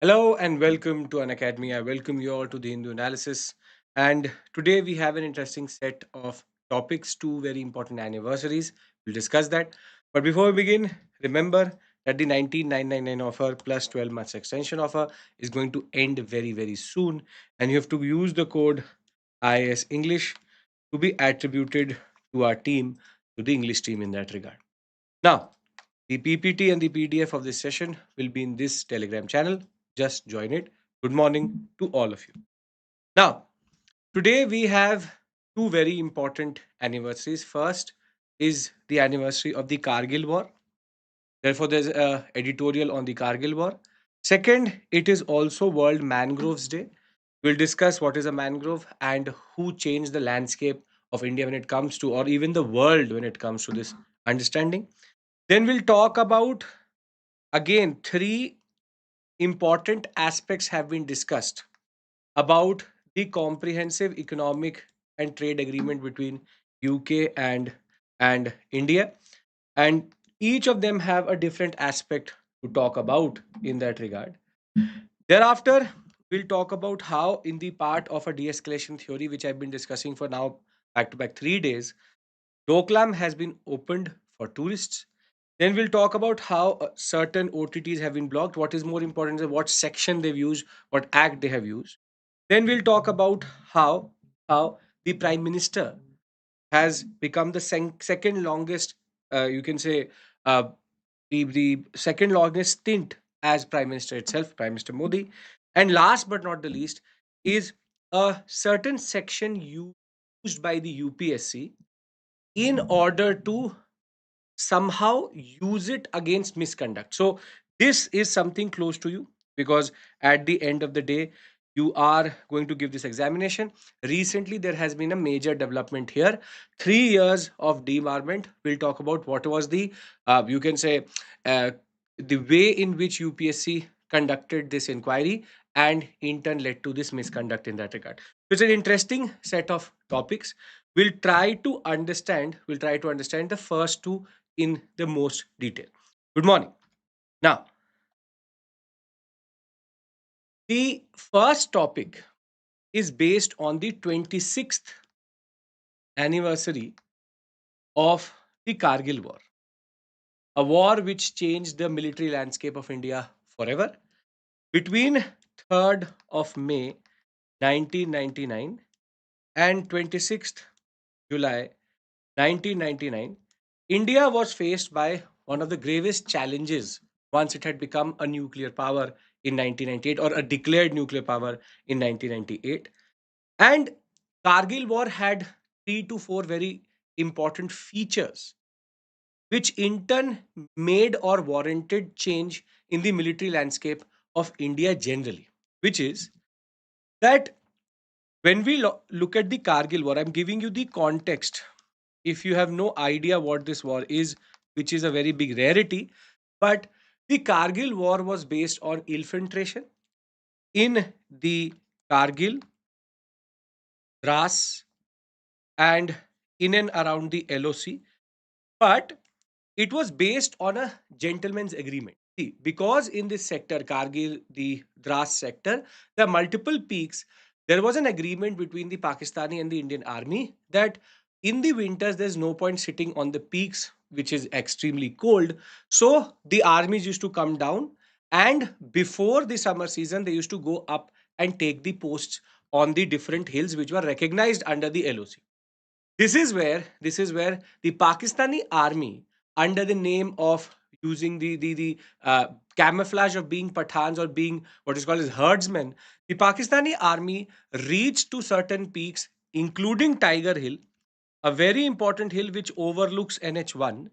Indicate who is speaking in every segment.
Speaker 1: Hello and welcome to Unacademy. I welcome you all to the Hindu analysis. And today we have an interesting set of topics, two very important anniversaries. We'll discuss that. But before we begin, remember that the 19999 offer plus 12 months extension offer is going to end very, very soon. And you have to use the code IIS English to be attributed to our team, to the English team in that regard. Now, the PPT and the PDF of this session will be in this Telegram channel. Just join it. Good morning to all of you. Now, today we have two very important anniversaries. First is the anniversary of the Kargil War. Therefore, there's a editorial on the Kargil War. Second, it is also World Mangroves Day. We'll discuss what is a mangrove and who changed the landscape of India when it comes to, or even the world when it comes to this understanding. Then we'll talk about again three important aspects have been discussed about the comprehensive economic and trade agreement between UK and India, and each of them have a different aspect to talk about in that regard. Thereafter, we'll talk about how in the part of a de-escalation theory which I've been discussing for now back to back 3 days, Doklam has been opened for tourists. Then we'll talk about how certain OTTs have been blocked. What is more important is what section they've used, what act they have used. Then we'll talk about how the Prime Minister has become the second longest, you can say, uh, the second longest stint as Prime Minister itself, Prime Minister Modi. And last but not the least is a certain section used by the UPSC in order to somehow use it against misconduct. So this is something close to you because at the end of the day, you are going to give this examination. Recently, there has been a major development here. 3 years of debarment. We'll talk about what was the, you can say, uh, the way in which UPSC conducted this inquiry and in turn led to this misconduct in that regard. So it's an interesting set of topics. We'll try to understand the first two in the most detail. Good morning. Now, the first topic is based on the 26th anniversary of the Kargil War, a war which changed the military landscape of India forever. Between 3rd of May 1999 and 26th July 1999, India was faced by one of the gravest challenges once it had become a nuclear power in 1998 or a declared nuclear power in 1998. And Kargil War had three to four very important features, which in turn made or warranted change in the military landscape of India generally, which is that when we look at the Kargil War, I'm giving you the context. If you have no idea what this war is, which is a very big rarity, but the Kargil War was based on infiltration in the Kargil, Dras, and in and around the LOC. But it was based on a gentleman's agreement. See, because in this sector, Kargil, the Dras sector, there are multiple peaks. There was an agreement between the Pakistani and the Indian army that in the winters, there's no point sitting on the peaks, which is extremely cold. So the armies used to come down, and before the summer season, they used to go up and take the posts on the different hills which were recognized under the LOC. This is where the Pakistani army, under the name of using the camouflage of being Pathans or being what is called as herdsmen, the Pakistani army reached to certain peaks, including Tiger Hill, a very important hill which overlooks NH1,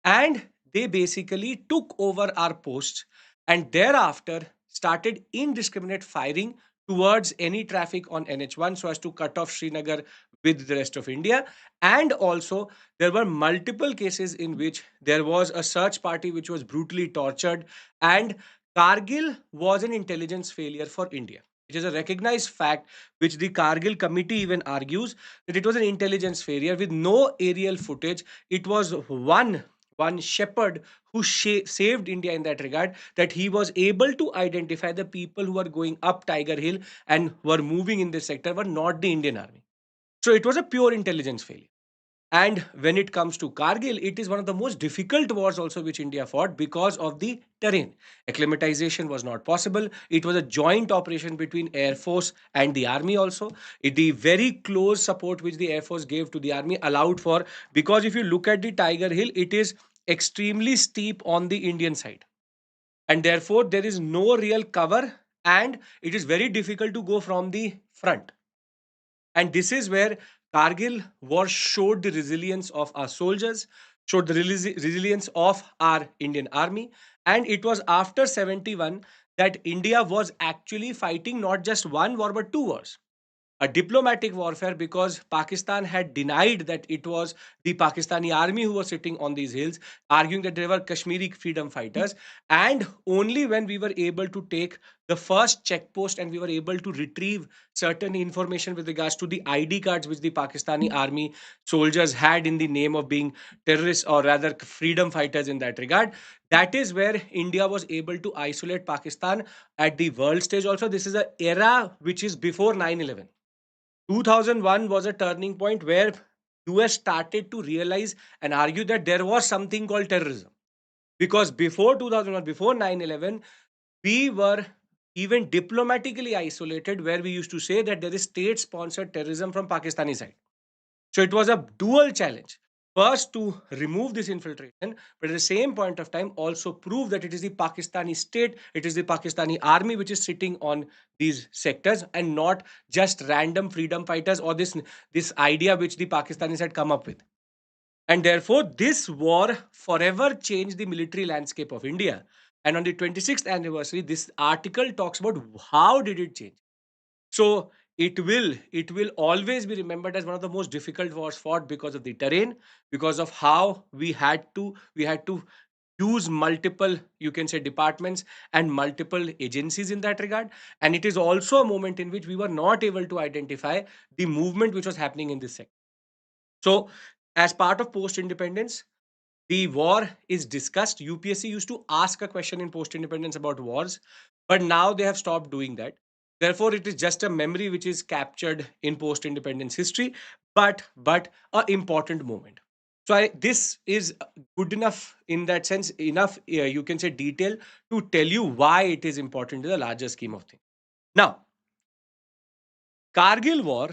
Speaker 1: and they basically took over our posts and thereafter started indiscriminate firing towards any traffic on NH1 so as to cut off Srinagar with the rest of India. And also, there were multiple cases in which there was a search party which was brutally tortured, and Kargil was an intelligence failure for India. It is a recognized fact which the Kargil committee even argues that it was an intelligence failure with no aerial footage. It was one shepherd who saved India in that regard, that he was able to identify the people who were going up Tiger Hill and were moving in this sector were not the Indian army. So it was a pure intelligence failure. And when it comes to Kargil, it is one of the most difficult wars also which India fought because of the terrain. Acclimatization was not possible. It was a joint operation between Air Force and the Army also. The very close support which the Air Force gave to the Army allowed for, because if you look at the Tiger Hill, it is extremely steep on the Indian side. And therefore, there is no real cover, and it is very difficult to go from the front. And this is where Kargil war showed the resilience of our soldiers, showed the resilience of our Indian army. And it was after 71 that India was actually fighting not just one war but two wars, a diplomatic warfare, because Pakistan had denied that it was the Pakistani army who was sitting on these hills, arguing that they were Kashmiri freedom fighters. And only when we were able to take the first checkpost and we were able to retrieve certain information with regards to the ID cards which the Pakistani army soldiers had in the name of being terrorists, or rather freedom fighters in that regard, that is where India was able to isolate Pakistan at the world stage. Also, this is an era which is before 9/11. 2001 was a turning point where US started to realize and argue that there was something called terrorism, because before 2001, before 9/11, we were even diplomatically isolated, where we used to say that there is state sponsored terrorism from Pakistani side. So it was a dual challenge. First, to remove this infiltration, but at the same point of time, also prove that it is the Pakistani state, it is the Pakistani army which is sitting on these sectors, and not just random freedom fighters, or this idea which the Pakistanis had come up with. And therefore, this war forever changed the military landscape of India. And on the 26th anniversary, this article talks about how did it change. So it will always be remembered as one of the most difficult wars fought, because of the terrain, because of how we had to use multiple, you can say, departments and multiple agencies in that regard. And it is also a moment in which we were not able to identify the movement which was happening in this sector. So as part of post independence, the war is discussed. UPSC used to ask a question in post independence about wars, but now they have stopped doing that. Therefore, it is just a memory which is captured in post independence history, but a important moment. So this is good enough in that sense, enough, you can say, detail to tell you why it is important in the larger scheme of things. Now, Kargil war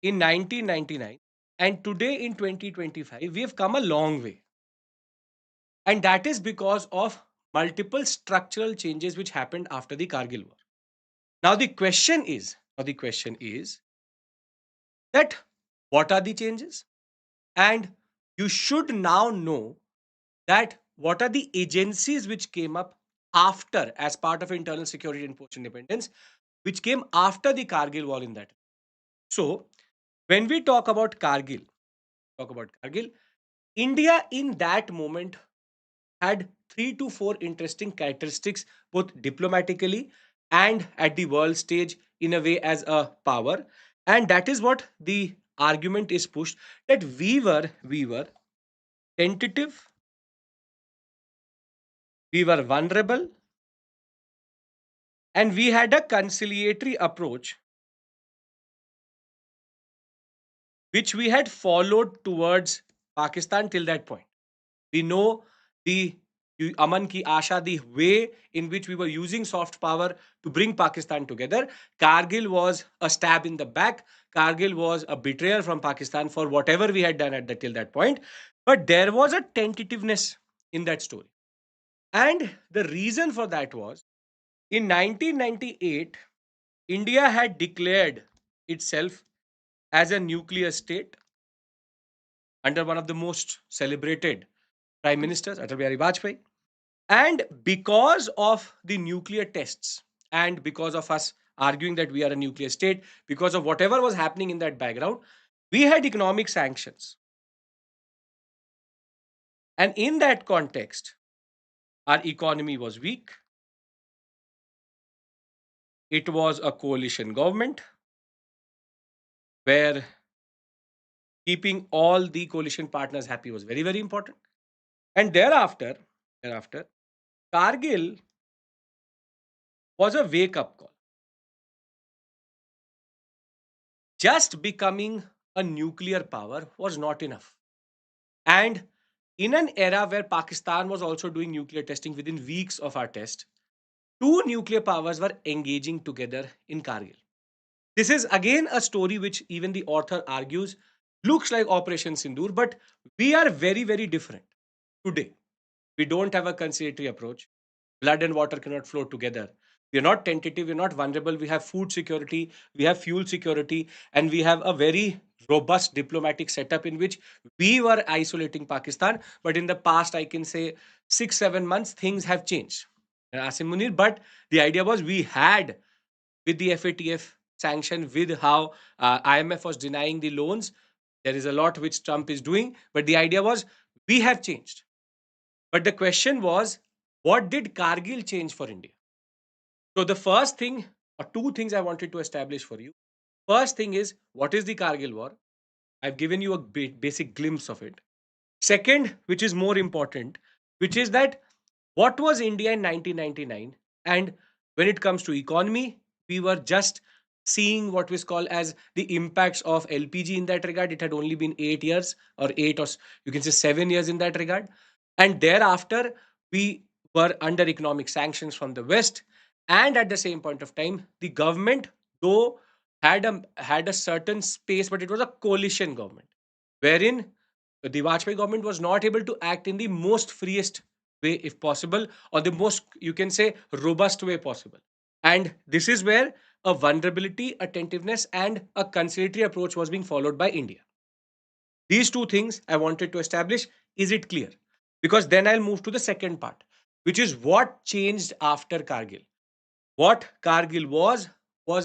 Speaker 1: in 1999 and today in 2025, we have come a long way. And that is because of multiple structural changes which happened after the Kargil war. Now the question is that what are the changes? And you should now know that what are the agencies which came up after, as part of internal security and post independence, which came after the Kargil war in that. So when we talk about Kargil, India in that moment had three to four interesting characteristics, both diplomatically and at the world stage, in a way, as a power. And that is what the argument is pushed, that we were tentative, we were vulnerable, and we had a conciliatory approach which we had followed towards Pakistan till that point. We know the Aman ki Asha, the way in which we were using soft power to bring Pakistan together. Kargil was a stab in the back. Kargil was a betrayal from Pakistan for whatever we had done till that point. But there was a tentativeness in that story. And the reason for that was, in 1998, India had declared itself as a nuclear state under one of the most celebrated prime ministers, Atal Bihari Vajpayee. And because of the nuclear tests, and because of us arguing that we are a nuclear state, because of whatever was happening in that background, we had economic sanctions. And in that context, our economy was weak. It was a coalition government where Keeping all the coalition partners happy was very, very important. And thereafter, Kargil was a wake up call. Just becoming a nuclear power was not enough. And in an era where Pakistan was also doing nuclear testing within weeks of our test, two nuclear powers were engaging together in Kargil. This is again a story which even the author argues looks like Operation Sindoor, but we are very, very different today. We don't have a conciliatory approach. Blood and water cannot flow together. We are not tentative, we're not vulnerable. We have food security, we have fuel security, and we have a very robust diplomatic setup in which we were isolating Pakistan. But in the past, I can say 6, 7 months, things have changed. Asim Munir, but the idea was we had with the FATF sanction, with how IMF was denying the loans. There is a lot which Trump is doing, but the idea was we have changed. But the question was, what did Kargil change for India? So the first thing, or two things I wanted to establish for you. First thing is, what is the Kargil War? I've given you a basic glimpse of it. Second, which is more important, which is that what was India in 1999? And when it comes to economy, we were just seeing what was called as the impacts of LPG in that regard. It had only been 8 years, or eight, or you can say 7 years in that regard. And thereafter, we were under economic sanctions from the West. And at the same point of time, the government, though, had a certain space, but it was a coalition government, wherein the Vajpayee government was not able to act in the most freest way, if possible, or the most, you can say, robust way possible. And this is where a vulnerability, attentiveness, and a conciliatory approach was being followed by India. These two things I wanted to establish. Is it clear? Because then I'll move to the second part, which is what changed after Kargil. What Kargil was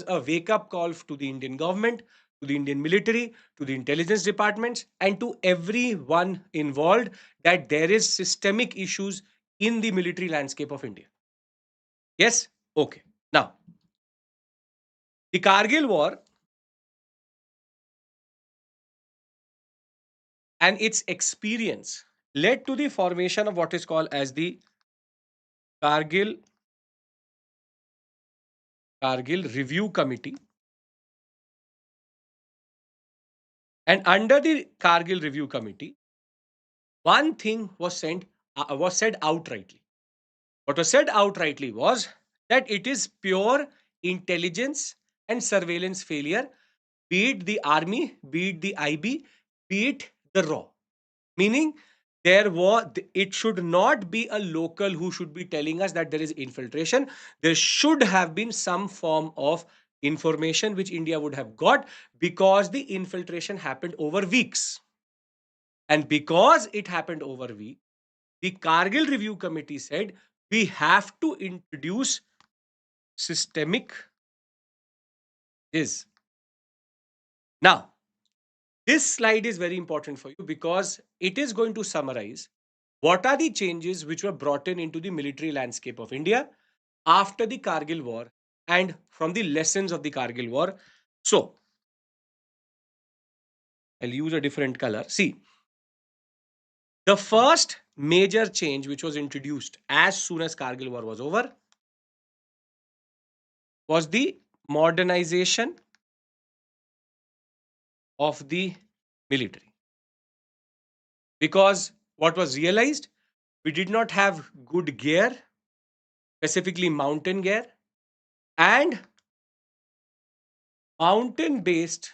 Speaker 1: a wake up call to the Indian government, to the Indian military, to the intelligence departments, and to everyone involved that there is systemic issues in the military landscape of India. Yes? Okay. Now, the Kargil war and its experience led to the formation of what is called as the Kargil Kargil Review Committee. And under the Kargil Review Committee, one thing was said outrightly. What was said outrightly was that it is pure intelligence and surveillance failure, be it the army, be it the IB, be it the raw. Meaning, it should not be a local who should be telling us that there is infiltration. There should have been some form of information which India would have got, because the infiltration happened over weeks. And because it happened over weeks, the Kargil Review Committee said we have to introduce systemic is. Now, this slide is very important for you because it is going to summarize what are the changes which were brought in into the military landscape of India after the Kargil war and from the lessons of the Kargil war. So, I'll use a different color. See, the first major change which was introduced as soon as Kargil war was over was the modernization of the military. Because what was realized, we did not have good gear, specifically mountain gear, and mountain based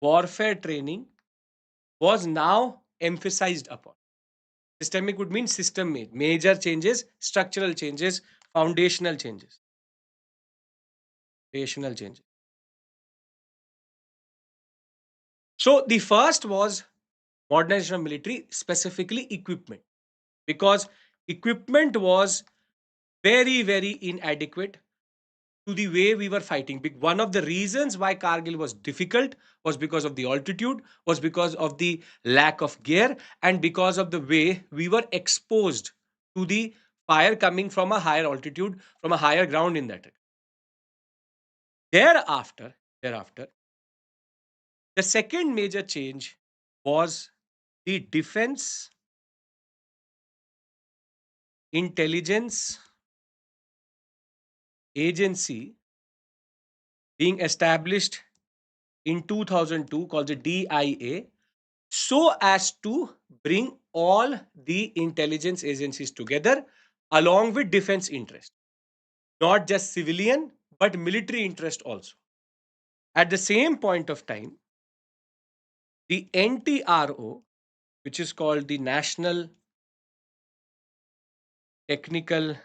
Speaker 1: warfare training was now emphasized upon. Systemic would mean system made, major changes, structural changes, foundational changes. Foundational changes. So the first was modernization of military, specifically equipment, because equipment was very, very inadequate to the way we were fighting. One of the reasons why Kargil was difficult was because of the altitude, was because of the lack of gear, and because of the way we were exposed to the fire coming from a higher altitude, from a higher ground in that. Thereafter, The second major change was the Defense Intelligence Agency being established in 2002, called the DIA, so as to bring all the intelligence agencies together along with defense interest, not just civilian but military interest also. At the same point of time, the NTRO, which is called the National Technical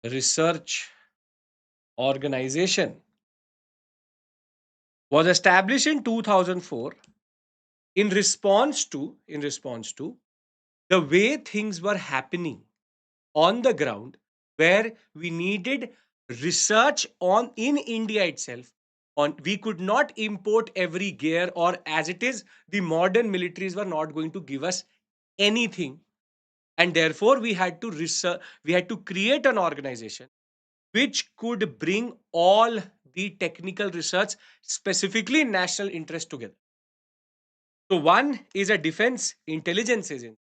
Speaker 1: Research Organization, was established in 2004 in response to the way things were happening on the ground, where we needed research on in India itself. On, we could not import every gear, or as it is, the modern militaries were not going to give us anything, and therefore we had to research, we had to create an organization which could bring all the technical research, specifically in national interest, together. So one is a defense intelligence agency,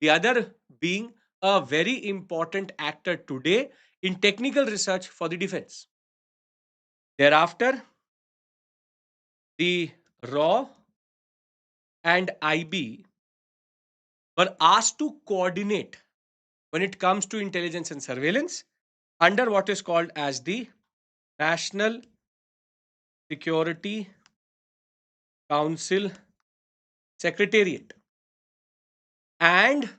Speaker 1: the other being a very important actor today in technical research for the defense. Thereafter, the RAW and IB were asked to coordinate when it comes to intelligence and surveillance under what is called as the National Security Council Secretariat. And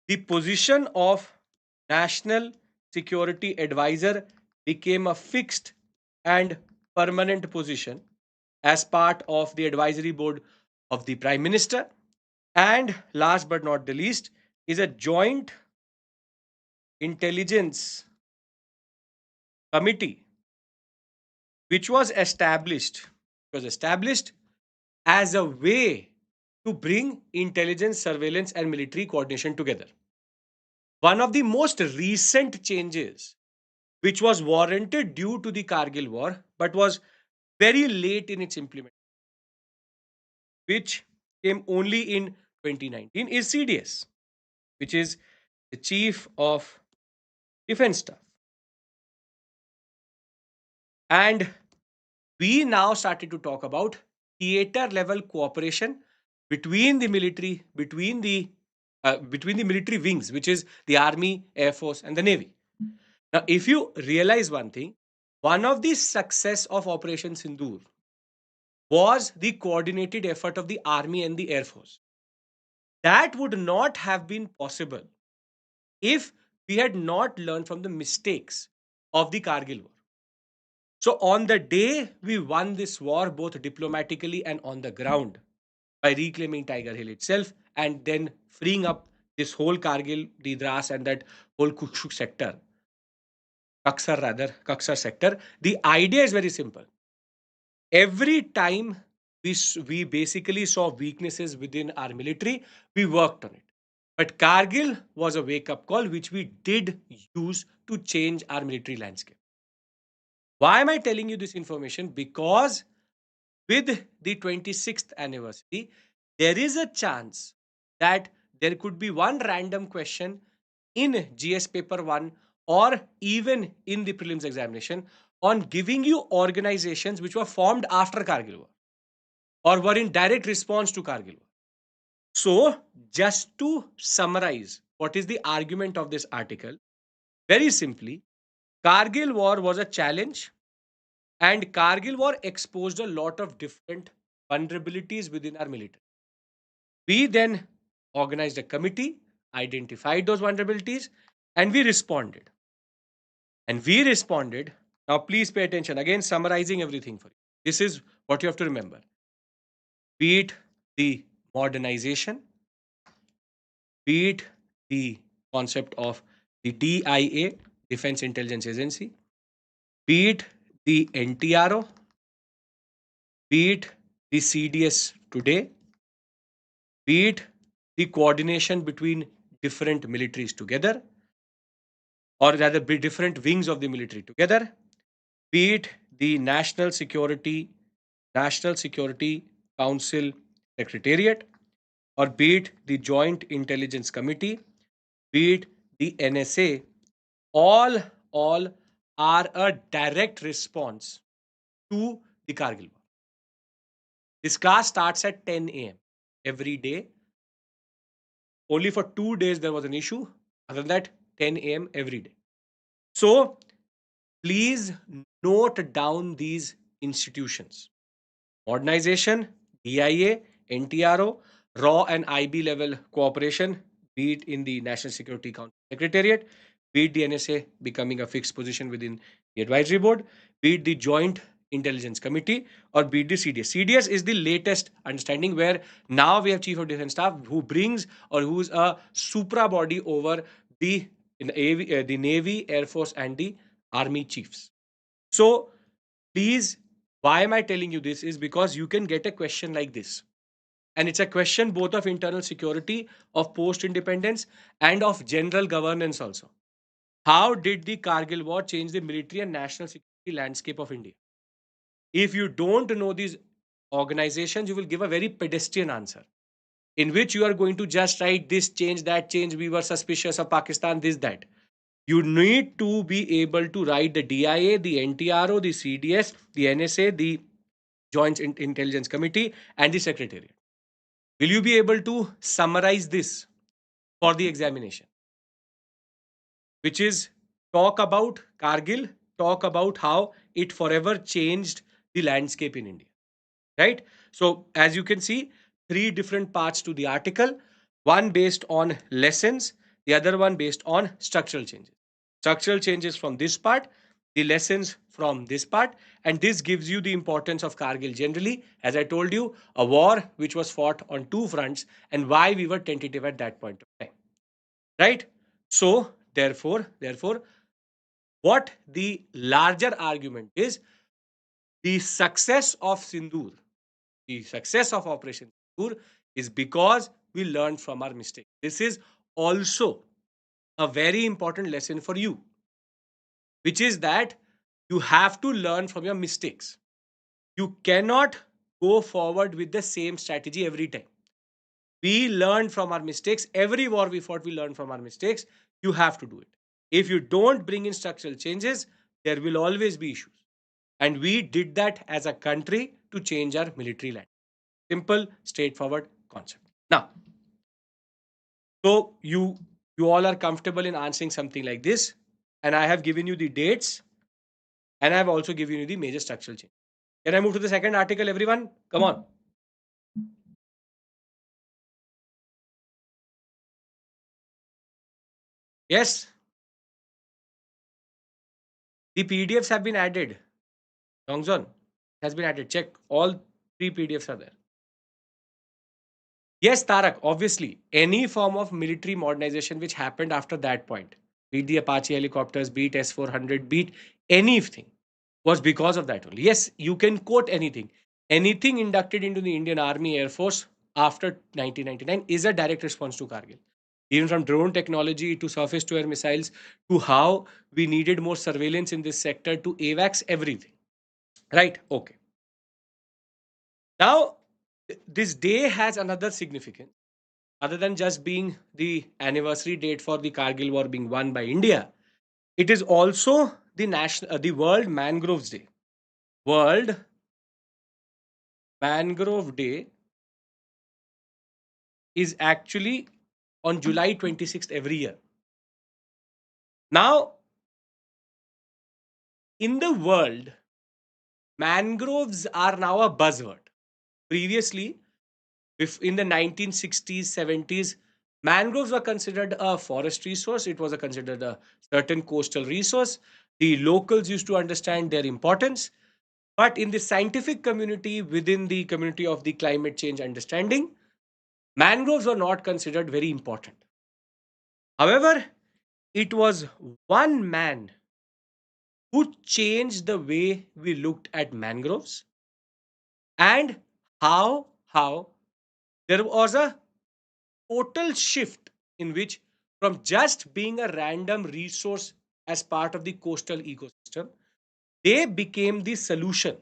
Speaker 1: the position of National Security Advisor became a fixed and permanent position as part of the advisory board of the Prime Minister. And last but not the least is a joint intelligence committee which was established as a way to bring intelligence, surveillance, and military coordination together. One of the most recent changes, which was warranted due to the Kargil war, but was very late in its implementation, which came only in 2019, is CDS, which is the Chief of Defense Staff. And we now started to talk about theater level cooperation between the military, between the military wings, which is the Army, Air Force, and the Navy. Now, if you realize one thing, one of the success of Operation Sindoor was the coordinated effort of the Army and the Air Force. That would not have been possible if we had not learned from the mistakes of the Kargil war. So, on the day we won this war, both diplomatically and on the ground, by reclaiming Tiger Hill itself and then freeing up this whole Kargil, the Dras, and that whole Kukshuk sector, Kaksar sector, the idea is very simple. Every time we basically saw weaknesses within our military, we worked on it. But Kargil was a wake up call which we did use to change our military landscape. Why am I telling you this information? Because with the 26th anniversary, there is a chance that there could be one random question in GS paper 1 or even in the prelims examination on giving you organizations which were formed after Kargil war or were in direct response to Kargil war. So, just to summarize, what is the argument of this article? Very simply, Kargil war was a challenge, and Kargil war exposed a lot of different vulnerabilities within our military. We then organized a committee, identified those vulnerabilities, and we responded. And we responded. Now, please pay attention. Again, summarizing everything for you. This is what you have to remember. Be it the modernization, be it the concept of the DIA, Defense Intelligence Agency, be it the NTRO, be it the CDS today, be it the coordination between different militaries together, or rather, be different wings of the military together, be it the National Security Council Secretariat, or be it the Joint Intelligence Committee, be it the NSA, all all are a direct response to the Kargil war. This class starts at 10 a.m. every day. Only for 2 days there was an issue. Other than that, 10 a.m. every day. So please note down these institutions: modernization, DIA, NTRO, raw and IB level cooperation, be it in the National Security Council Secretariat, be it the NSA becoming a fixed position within the advisory board, be it the Joint Intelligence Committee, or be it the CDS. CDS is the latest understanding where now we have Chief of Defense Staff who brings or who's a supra body over the the Navy, Air Force, and the Army chiefs. So please, why am I telling you this? Is because you can get a question like this. And it's a question both of internal security, of post independence, and of general governance also. How did the Kargil war change the military and national security landscape of India? If you don't know these organizations, you will give a very pedestrian answer in which you are going to just write this change, that change, we were suspicious of Pakistan, this, that. You need to be able to write the DIA, the NTRO, the CDS, the NSA, the Joint Intelligence Committee, and the Secretariat. Will you be able to summarize this for the examination? Which is talk about Kargil, talk about how it forever changed the landscape in India. Right? So, as you can see, three different parts to the article: one based on lessons, the other one based on structural changes. Structural changes from this part, the lessons from this part, and this gives you the importance of Kargil generally. As I told you, a war which was fought on two fronts and why we were tentative at that point of time. Right? So, therefore, what the larger argument is: the success of Sindoor, the success of Operation Sindoor is because we learned from our mistakes. This is also a very important lesson for you, which is that you have to learn from your mistakes. You cannot go forward with the same strategy every time. We learn from our mistakes. Every war we fought, we learn from our mistakes. You have to do it. If you don't bring in structural changes, there will always be issues. And we did that as a country to change our military land. Simple, straightforward concept. Now, so you all are comfortable in answering something like this, and I have given you the dates, and I have also given you the major structural change. Can I move to the second article, everyone? Come on. Yes, the PDFs have been added. Longzon has been added. Check all three PDFs are there. Yes, Tarak, obviously, any form of military modernization which happened after that point, be it the Apache helicopters, be it S-400, be it anything, was because of that only. Yes, you can quote anything. Anything inducted into the Indian Army Air Force after 1999 is a direct response to Kargil. Even from drone technology to surface to air missiles to how we needed more surveillance in this sector to AVAX, everything. Right? Okay. Now, this day has another significance other than just being the anniversary date for the Kargil war being won by India. It is also the World Mangroves Day. World Mangrove Day is actually on July 26th every year. Now, in the world, mangroves are now a buzzword. Previously, if in the 1960s, 70s, mangroves were considered a forest resource. It was considered a certain coastal resource. The locals used to understand their importance. But in the scientific community, within the community of the climate change understanding, mangroves were not considered very important. However, it was one man who changed the way we looked at mangroves and how there was a total shift in which from just being a random resource as part of the coastal ecosystem, they became the solution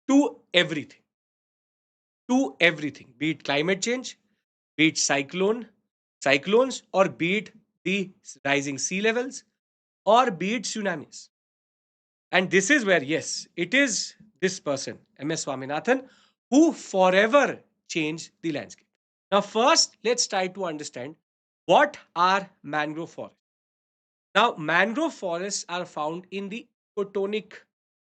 Speaker 1: to everything, be it climate change, be it cyclones, or be it the rising sea levels, or be it tsunamis. And this is where, yes, it is this person, MS Swaminathan, who forever changed the landscape. Now, first, let's try to understand what are mangrove forests. Now, mangrove forests are found in the ecotonic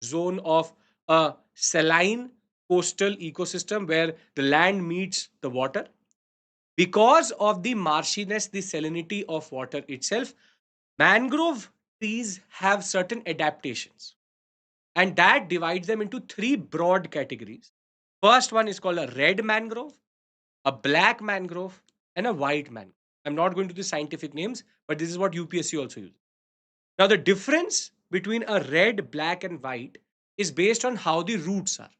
Speaker 1: zone of a saline coastal ecosystem where the land meets the water. Because of the marshiness, the salinity of water itself, mangrove trees have certain adaptations, and that divides them into three broad categories. First one is called a red mangrove, a black mangrove, and a white mangrove. I'm not going to the scientific names, but this is what UPSC also uses. Now, the difference between a red, black, and white is based on how the roots are.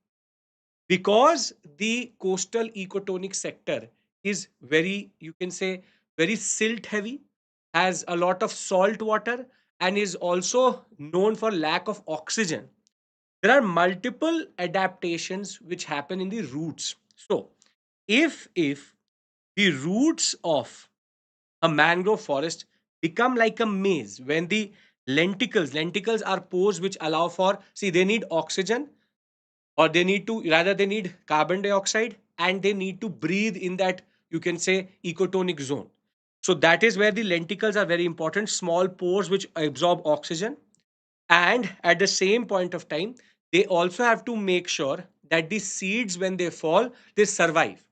Speaker 1: Because the coastal ecotonic sector is very, you can say, very silt heavy, has a lot of salt water, and is also known for lack of oxygen, there are multiple adaptations which happen in the roots. So, if the roots of a mangrove forest become like a maze, when the lenticles are pores which allow for, see, they need oxygen, or they need to, rather they need carbon dioxide, and they need to breathe in that, you can say, ecotonic zone. So that is where the lenticles are very important, small pores which absorb oxygen, and at the same point of time they also have to make sure that the seeds, when they fall, they survive.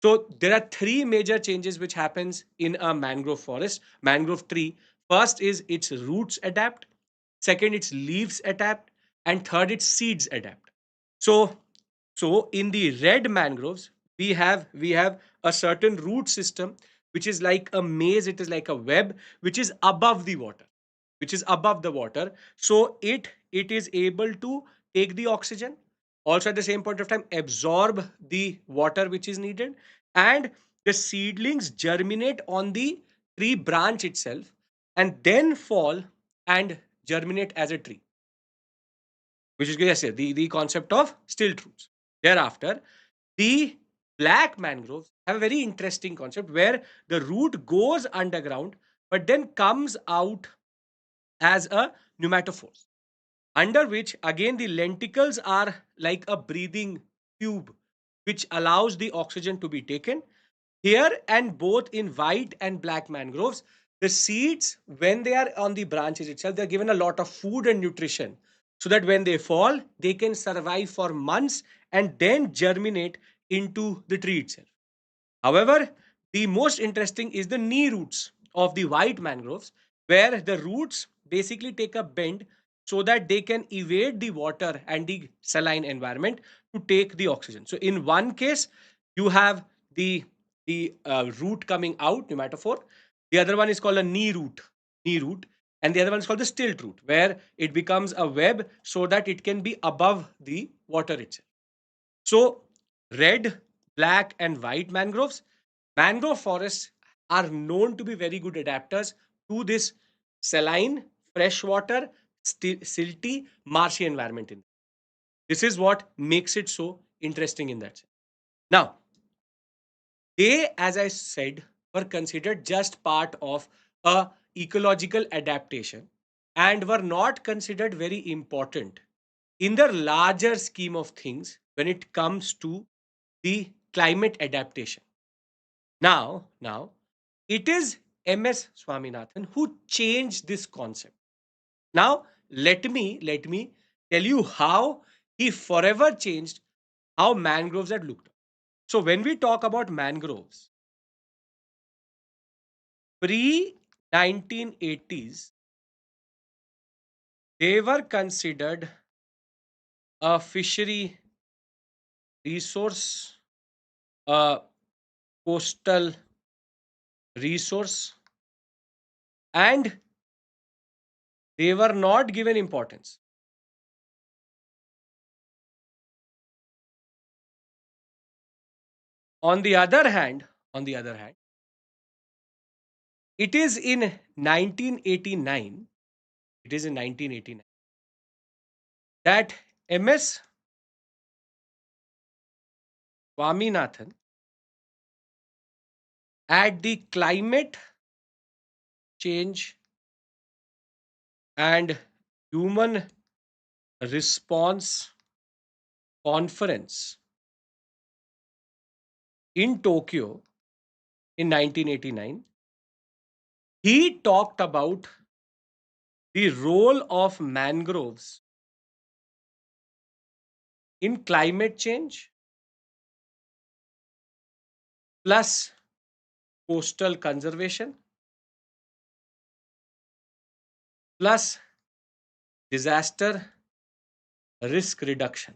Speaker 1: So there are three major changes which happens in a mangrove forest, mangrove tree. First is its roots adapt, second its leaves adapt, and third its seeds adapt. So so in the red mangroves, we have a certain root system which is like a maze, it is like a web which is above the water, so it is able to take the oxygen, also at the same point of time absorb the water which is needed, and the seedlings germinate on the tree branch itself, and then fall and germinate as a tree, which is, yes, yes, the concept of stilt roots. Thereafter, the black mangroves have a very interesting concept where the root goes underground but then comes out as a pneumatophore, under which again the lenticles are like a breathing tube which allows the oxygen to be taken. Here, and both in white and black mangroves, the seeds, when they are on the branches itself, they're given a lot of food and nutrition so that when they fall, they can survive for months and then germinate into the tree itself. However, the most interesting is the knee roots of the white mangroves, where the roots basically take a bend so that they can evade the water and the saline environment to take the oxygen. So, in one case, you have the root coming out, pneumatophore. The other one is called a knee root, and the other one is called the stilt root, where it becomes a web so that it can be above the water itself. So, red, black, and white mangroves, mangrove forests are known to be very good adapters to this saline, freshwater, silty, marshy environment. This is what makes it so interesting in that sense. Now, they, as I said, were considered just part of a ecological adaptation and were not considered very important in the larger scheme of things when it comes to the climate adaptation. Now, it is MS Swaminathan who changed this concept. Now, let me tell you how he forever changed how mangroves had looked. So, when we talk about mangroves, pre 1980s, they were considered a fishery resource, a coastal resource, and they were not given importance. On the other hand, it is in 1989, it is in 1989 that MS Swaminathan at the Climate Change and Human Response Conference in Tokyo in 1989. He talked about the role of mangroves in climate change plus coastal conservation plus disaster risk reduction.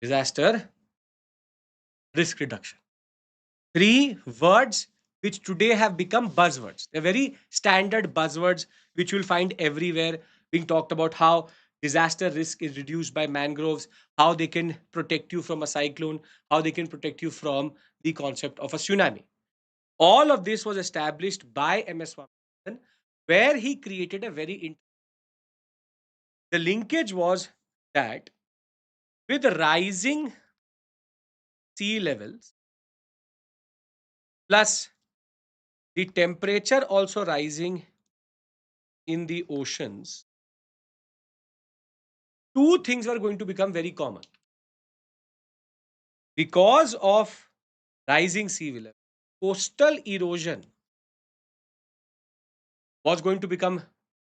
Speaker 1: Disaster risk reduction. Three words which today have become buzzwords. They're very standard buzzwords which you'll find everywhere being talked about how disaster risk is reduced by mangroves, how they can protect you from a cyclone, how they can protect you from the concept of a tsunami. All of this was established by MS Swaminathan, where he created a the linkage was that with rising sea levels plus the temperature also rising in the oceans, two things were going to become very common. Because of rising sea level, coastal erosion was going to become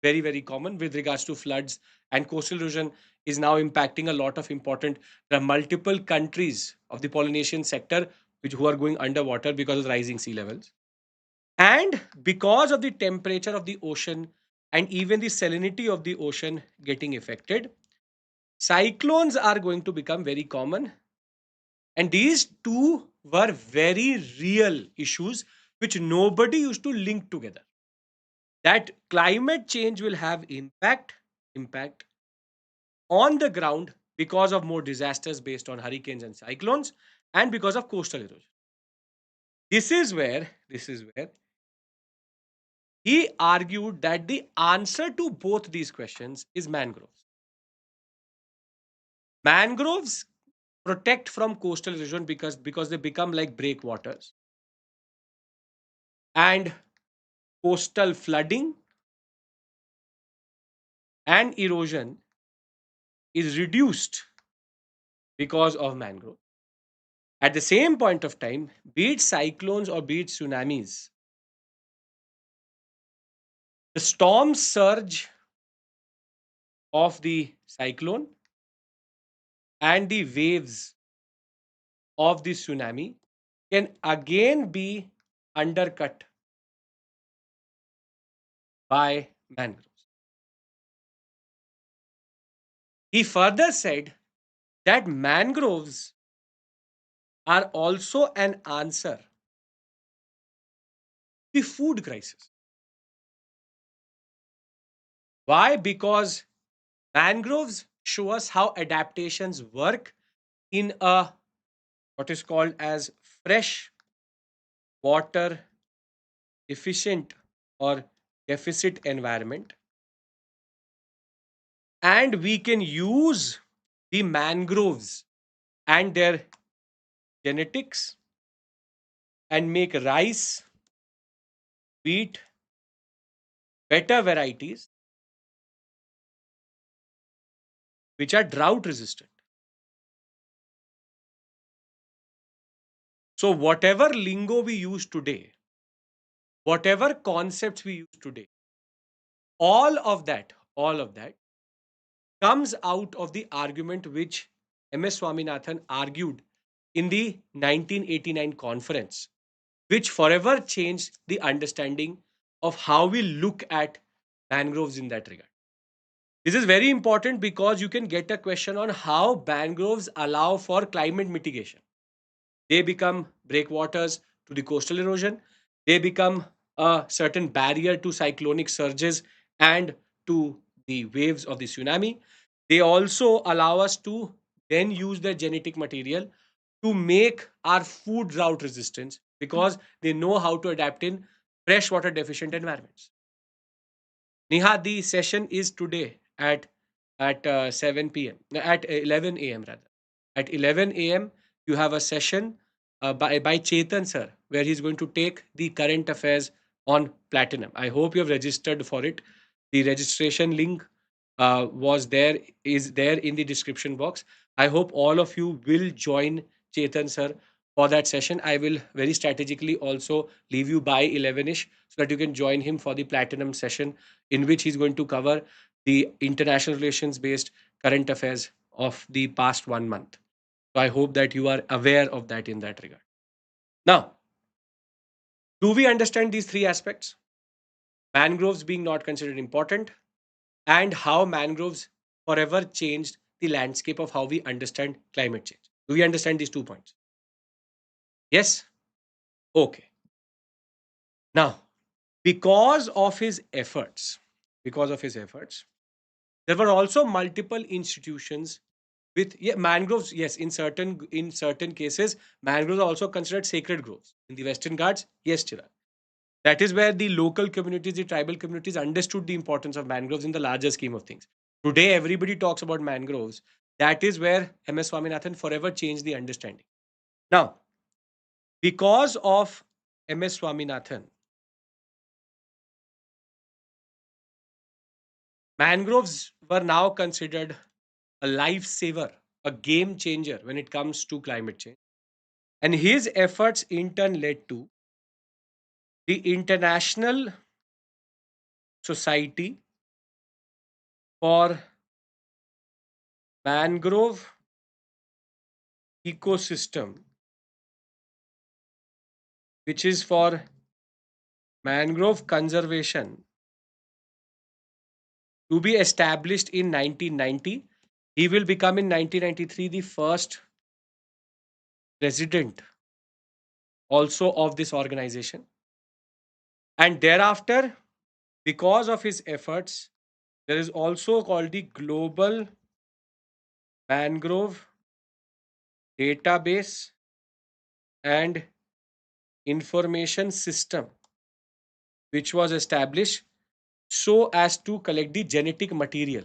Speaker 1: very, very common with regards to floods, and coastal erosion is now impacting a lot of important. There are multiple countries of the Polynesian sector who are going underwater because of rising sea levels. And because of the temperature of the ocean and even the salinity of the ocean getting affected, cyclones are going to become very common. And these two were very real issues which nobody used to link together. That climate change will have impact on the ground because of more disasters based on hurricanes and cyclones and because of coastal erosion. This is where he argued that the answer to both these questions is mangroves. Mangroves protect from coastal erosion because they become like breakwaters, and coastal flooding and erosion is reduced because of mangrove. At the same point of time, be it cyclones or be it tsunamis, the storm surge of the cyclone and the waves of the tsunami can again be undercut by mangroves. He further said that mangroves are also an answer to the food crisis. Why? Because mangroves show us how adaptations work in a what is called as fresh water efficient or deficit environment, and we can use the mangroves and their genetics and make rice, wheat, better varieties which are drought resistant. So whatever lingo we use today, whatever concepts we use today, all of that comes out of the argument which MS Swaminathan argued in the 1989 conference, which forever changed the understanding of how we look at mangroves in that regard. This is very important because you can get a question on how mangroves allow for climate mitigation. They become breakwaters to the coastal erosion. They become a certain barrier to cyclonic surges and to the waves of the tsunami. They also allow us to then use their genetic material to make our food drought resistance because they know how to adapt in freshwater deficient environments. Neha, the session is today at 7 p.m. at 11 a.m. rather. at 11 a.m. You have a session by Chetan sir, where he's going to take the current affairs on Platinum. I hope you have registered for it. The registration link is there in the description box. I hope all of you will join Chetan sir for that session. I will very strategically also leave you by 11ish so that you can join him for the Platinum session, in which he's going to cover the international relations based current affairs of the past 1 month. So I hope that you are aware of that in that regard. Now, do we understand these three aspects? Mangroves being not considered important, and how mangroves forever changed the landscape of how we understand climate change. Do we understand these 2 points? Yes? Okay. Now, because of his efforts, because of his efforts, there were also multiple institutions with, yeah, mangroves. Yes, in certain cases, mangroves are also considered sacred groves. In the Western Ghats, yes, Chirag. That is where the local communities, the tribal communities understood the importance of mangroves in the larger scheme of things. Today, everybody talks about mangroves. That is where MS Swaminathan forever changed the understanding. Now, because of MS Swaminathan, mangroves were now considered a lifesaver, a game changer when it comes to climate change. And his efforts in turn led to the International Society for Mangrove Ecosystem, which is for mangrove conservation, to be established in 1990. He will become in 1993 the first president also of this organization. And thereafter, because of his efforts, there is also called the Global Mangrove Database and Information System, which was established so as to collect the genetic material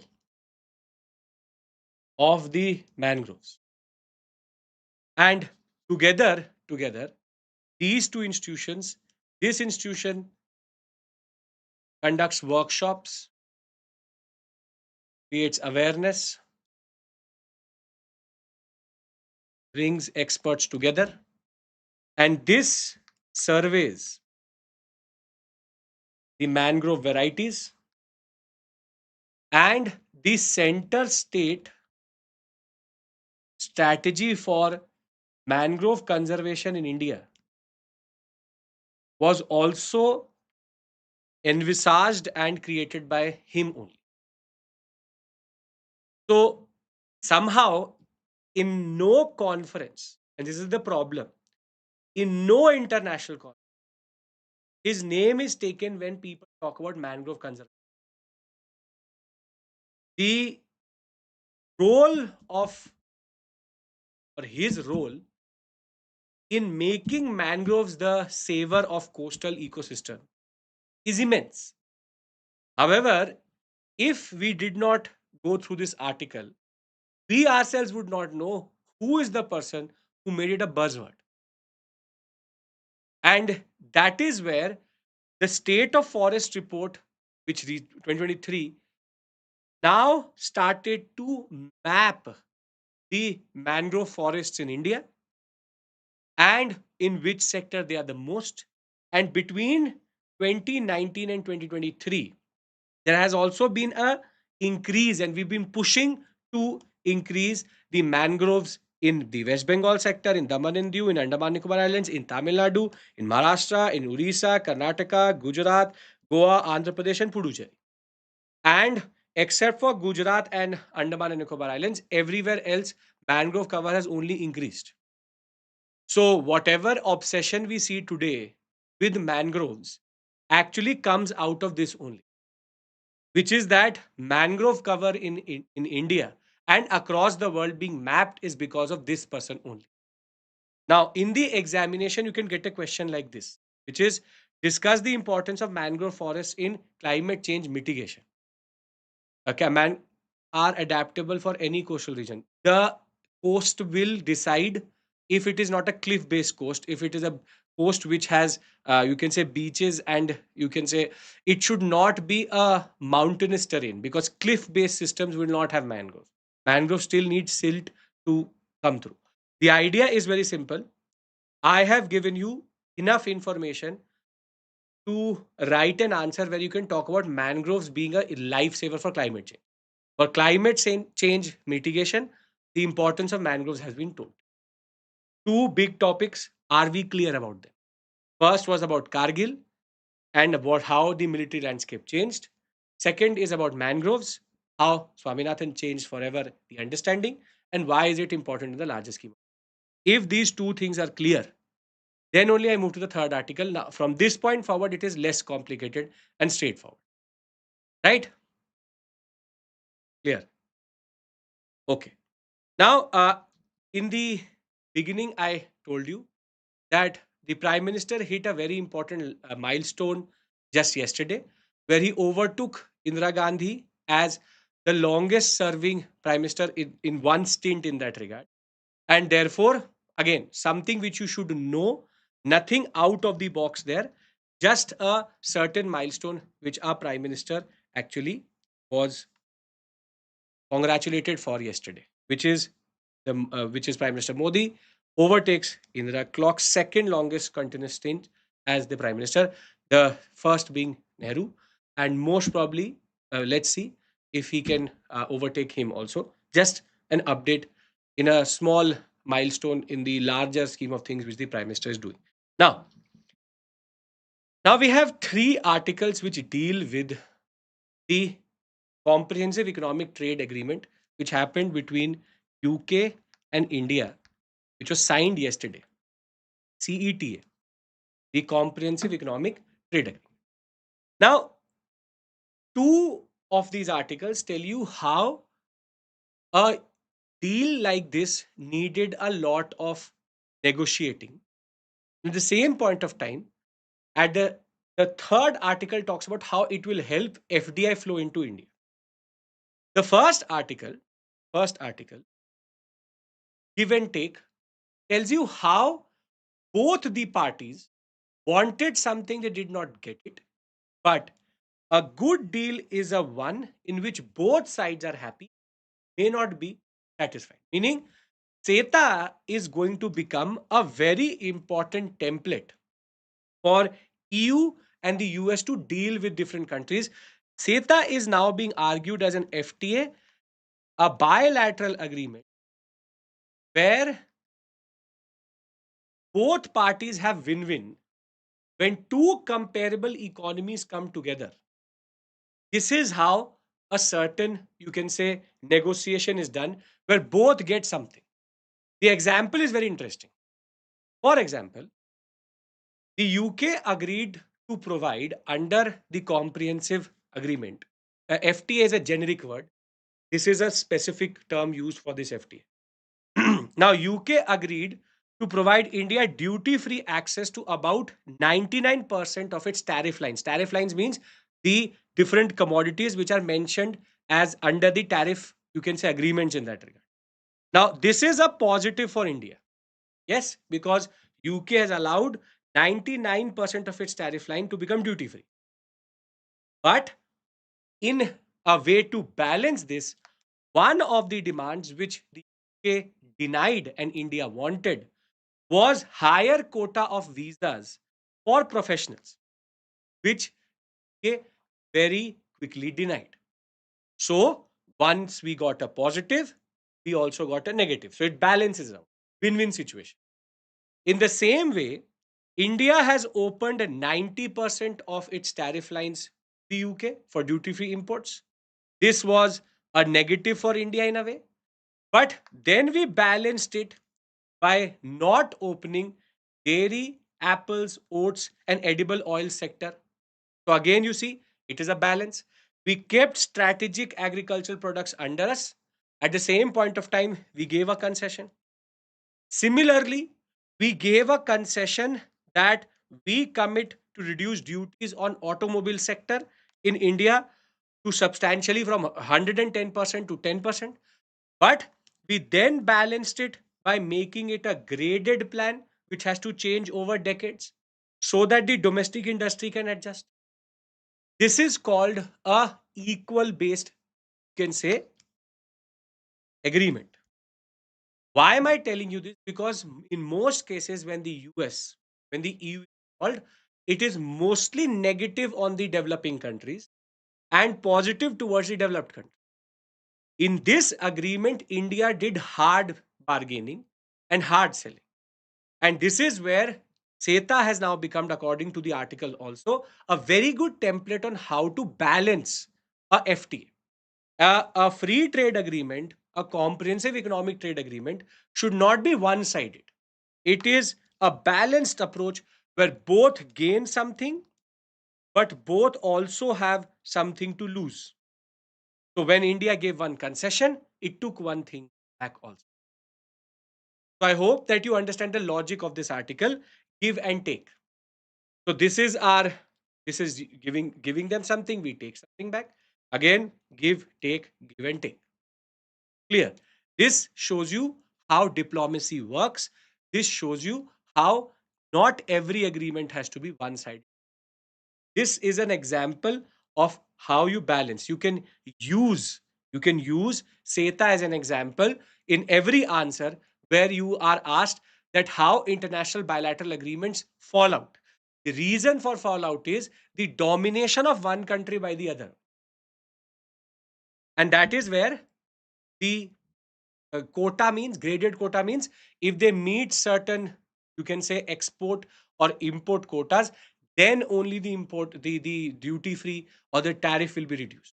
Speaker 1: of the mangroves. And together, these two institutions, this institution conducts workshops, creates awareness, brings experts together, and this surveys the mangrove varieties, and the center state strategy for mangrove conservation in India was also envisaged and created by him only. So somehow, in no conference, and this is the problem, in no international conference, his name is taken when people talk about mangrove conservation. The role of, or his role in making mangroves the saver of coastal ecosystem is immense. However, if we did not go through this article, we ourselves would not know who is the person who made it a buzzword. And that is where the State of Forest report, which 2023, now started to map the mangrove forests in India and in which sector they are the most. And between 2019 and 2023, there has also been a increase, and we've been pushing to increase the mangroves in the West Bengal sector, in Daman and Diu, in Andaman Nicobar Islands, in Tamil Nadu, in Maharashtra, in Orissa, Karnataka, Gujarat, Goa, Andhra Pradesh, and Puducherry. And except for Gujarat and Andaman and Nicobar Islands, everywhere else, mangrove cover has only increased. So, whatever obsession we see today with mangroves actually comes out of this only, which is that mangrove cover in India and across the world being mapped is because of this person only. Now, in the examination, you can get a question like this, which is, discuss the importance of mangrove forests in climate change mitigation. Okay, man, are adaptable for any coastal region. The coast will decide. If it is not a cliff based coast, if it is a coast which has you can say beaches, and you can say it should not be a mountainous terrain, because cliff based systems will not have mangroves. Mangroves still need silt to come through. The idea is very simple. I have given you enough information to write an answer where you can talk about mangroves being a lifesaver for climate change. For change mitigation, the importance of mangroves has been told. Two big topics. Are we clear about them? First was about Kargil and about how the military landscape changed. Second is about mangroves, how Swaminathan changed forever the understanding, and why is it important in the larger scheme. If these two things are clear, then only I move to the third article. Now, from this point forward, it is less complicated and straightforward. Right? Clear? Okay. Now, in the beginning, I told you that the Prime Minister hit a very important milestone just yesterday, where he overtook Indira Gandhi as the longest serving Prime Minister in one stint in that regard. And therefore, again, something which you should know, nothing out of the box there, just a certain milestone which our Prime Minister actually was congratulated for yesterday, which is Prime Minister Modi overtakes Indira, clock's second longest continuous stint as the Prime Minister, the first being Nehru, and most probably, let's see if he can overtake him also. Just an update in a small milestone in the larger scheme of things which the Prime Minister is doing. Now, now we have three articles which deal with the comprehensive economic trade agreement which happened between UK and India, which was signed yesterday. CETA, the comprehensive economic trade agreement. Now, two of these articles tell you how a deal like this needed a lot of negotiating. At the same point of time, at the third article talks about how it will help FDI flow into India. The first article, give and take, tells you how both the parties wanted something, they did not get it. But a good deal is a one in which both sides are happy, may not be satisfied. Meaning, CETA is going to become a very important template for EU and the US to deal with different countries. CETA is now being argued as an FTA, a bilateral agreement where both parties have win win. When two comparable economies come together, this is how a certain, you can say, negotiation is done where both get something. The example is very interesting. For example, the UK agreed to provide under the comprehensive agreement. FTA is a generic word. This is a specific term used for this FTA. Now, UK agreed to provide India duty free access to about 99% of its tariff lines. Tariff lines means the different commodities which are mentioned as under the tariff, you can say, agreements in that regard. Now, this is a positive for India. Yes, because UK has allowed 99% of its tariff line to become duty free. But in a way to balance this, one of the demands which the UK denied and India wanted was higher quota of visas for professionals, which UK very quickly denied. So once we got a positive, we also got a negative. So it balances out. Win-win situation. In the same way, India has opened 90% of its tariff lines to the UK for duty-free imports. This was a negative for India in a way. But then we balanced it by not opening dairy, apples, oats, and edible oil sector. So again, you see, it is a balance. We kept strategic agricultural products under us. At the same point of time, we gave a concession. Similarly, we gave a concession that we commit to reduce duties on automobile sector in India to substantially from 110% to 10%. But We then balanced it by making it a graded plan, which has to change over decades so that the domestic industry can adjust. This is called a equal based, you can say, agreement. Why am I telling you this? Because in most cases, when the US, when the EU is involved, it is mostly negative on the developing countries and positive towards the developed countries. In this agreement, India did hard bargaining and hard selling. And this is where CETA has now become, according to the article also, a very good template on how to balance a FTA. A free trade agreement, a comprehensive economic trade agreement, should not be one sided. It is a balanced approach where both gain something, but both also have something to lose. So when India gave one concession, it took one thing back also. So I hope that you understand the logic of this article, give and take. So this is giving them something, we take something back. Again, give and take. Clear. This shows you how diplomacy works. This shows you how not every agreement has to be one sided. This is an example of how you balance. Use you can use CETA as an example in every answer where you are asked that how international bilateral agreements fall out. The reason for fallout is the domination of one country by the other. And that is where the quota means, graded quota means, if they meet certain, you can say, export or import quotas, then only the duty free or the tariff will be reduced.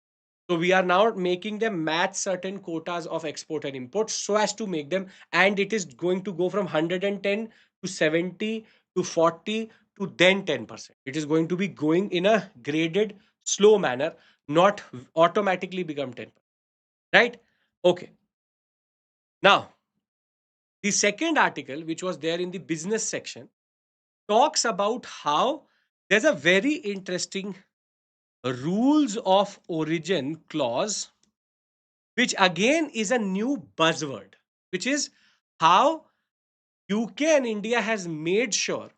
Speaker 1: So we are now making them match certain quotas of export and import so as to make them, and it is going to go from 110 to 70 to 40 to then 10%. It is going to be going in a graded slow manner, not automatically become 10%. Right? Okay. Now, the second article, which was there in the business section, talks about how there's a very interesting rules of origin clause, which again is a new buzzword, which is how UK and India has made sure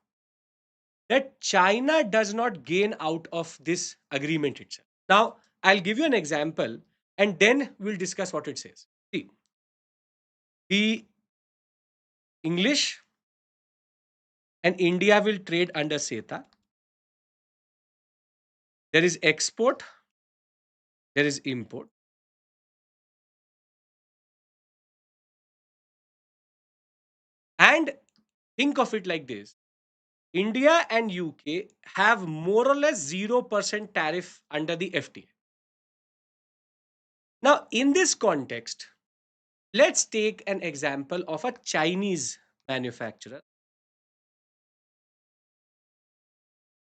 Speaker 1: that China does not gain out of this agreement itself. Now, I'll give you an example and then we'll discuss what it says. See, the English and India will trade under CETA. There is export, there is import. And think of it like this: India and UK have more or less 0% tariff under the FTA. Now, in this context, let's take an example of a Chinese manufacturer.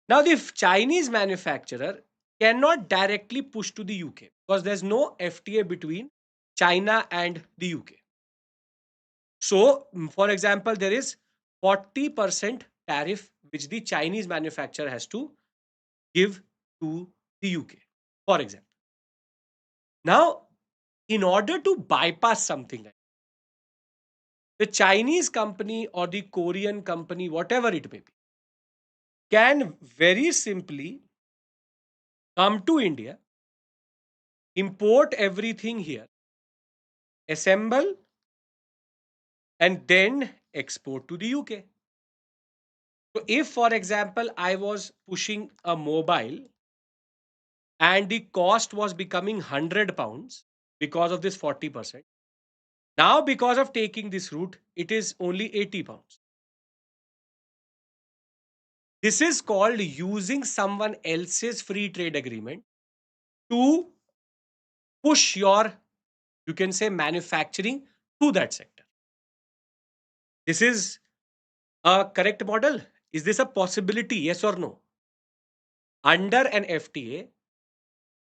Speaker 1: Now, the Chinese manufacturer cannot directly push to the UK because there's no FTA between China and the UK. So, for example, there is 40% tariff which the Chinese manufacturer has to give to the UK, for example. Now, in order to bypass something like the Chinese company or the Korean company, whatever it may be, can very simply come to India, import everything here, assemble, and then export to the UK. So, if, for example, I was pushing a mobile and the cost was becoming £100 because of this 40%. Now, because of taking this route, it is only £80. This is called using someone else's free trade agreement to push your, you can say, manufacturing to that sector. This is a correct model. Is this a possibility? Yes or no? Under an FTA,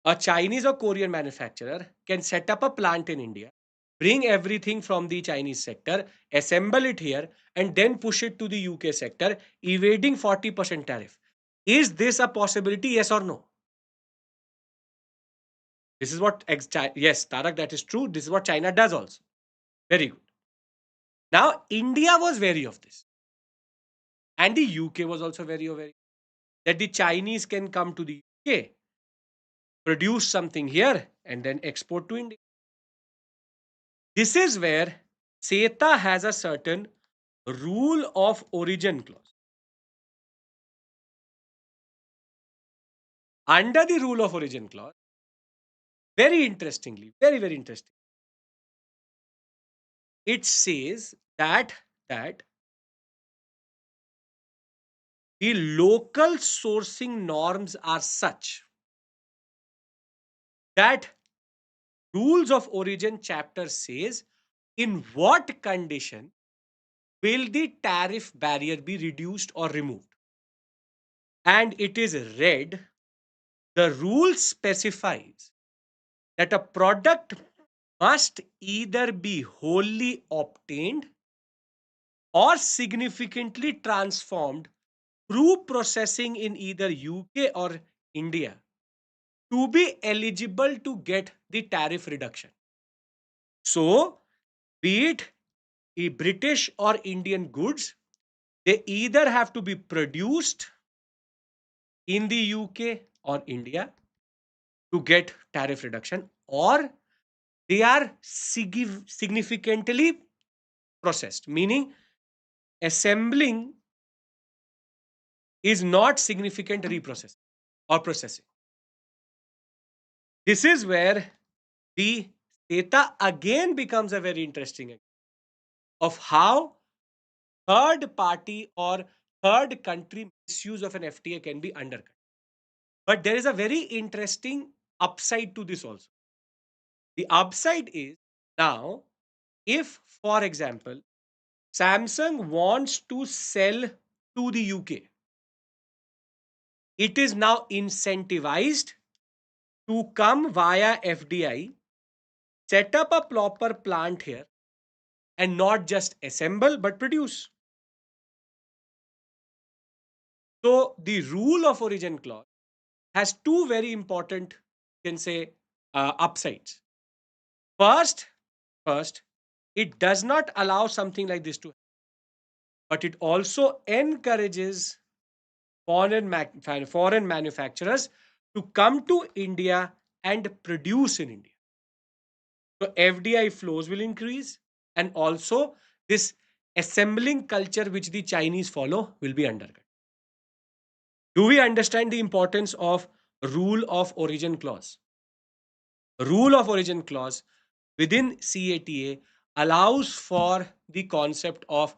Speaker 1: a Chinese or Korean manufacturer can set up a plant in India, bring everything from the Chinese sector, assemble it here, and then push it to the UK sector, evading 40% tariff. Is this a possibility? Yes or no? This is what yes, Tarak, that is true. This is what China does also. Very good. Now, India was wary of this, and the UK was also very aware that the Chinese can come to the UK, produce something here, and then export to India. This is where CETA has a certain rule of origin clause. Under the rule of origin clause, very interestingly, very interesting, it says that the local sourcing norms are such that rules of origin chapter says in what condition will the tariff barrier be reduced or removed. And it is read, the rule specifies that a product must either be wholly obtained or significantly transformed through processing in either UK or India to be eligible to get the tariff reduction. So, be it the British or Indian goods, they either have to be produced in the UK or India to get tariff reduction, or they are significantly processed, meaning assembling is not significant reprocessing or processing. This is where the data again becomes a very interesting of how third party or third country misuse of an FTA can be undercut. But there is a very interesting upside to this also. The upside is now, if, for example, Samsung wants to sell to the UK, it is now incentivized to come via FDI, set up a proper plant here, and not just assemble but produce. So, the rule of origin clause has two very important, you can say, upsides. First, first, it does not allow something like this to happen, but it also encourages foreign manufacturers to come to India and produce in India. So FDI flows will increase, and also this assembling culture which the Chinese follow will be undercut. Do we understand the importance of rule of origin clause? Rule of origin clause within CATA allows for the concept of